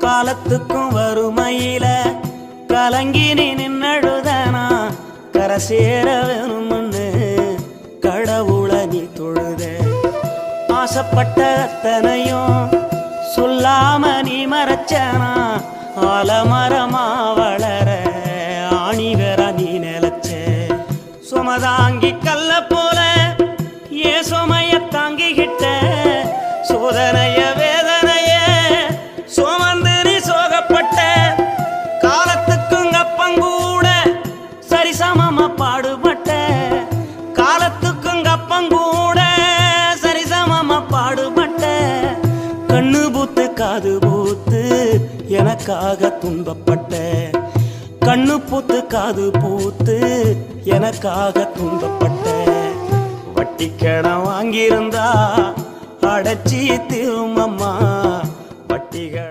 காலத்துக்கும் வறுமையில கலங்கி நீ நின்னழுதனா கரை சேர வேணும்னு கடவுளை நீ தொழுத ஆசைப்பட்ட அத்தனையும் சொல்லாம நீ மறைச்சனா ஆலமரமா வளர ஆணி வேற நீ நிலச்ச சுமதாங்கி கல்ல போல ஏ சுமைய தாங்கிக்கிட்ட சோதனைய வேதனைய சுமந்து நீ சோகப்பட்ட காலத்துக்கும் அப்பங்கூட சரிசமமா பாடுபட்ட காலத்துக்கும் அப்பங்கூட சரிசமமா பாடுபட்ட கண்ணு பூத்து காது பூத்து எனக்காக துன்பப்பட்ட கண்ணு பூத்து காது பூத்து எனக்காக துன்பப்பட்ட வட்டி கடன் வாங்கியிருந்தா அடைச்சி திரும்பம்மா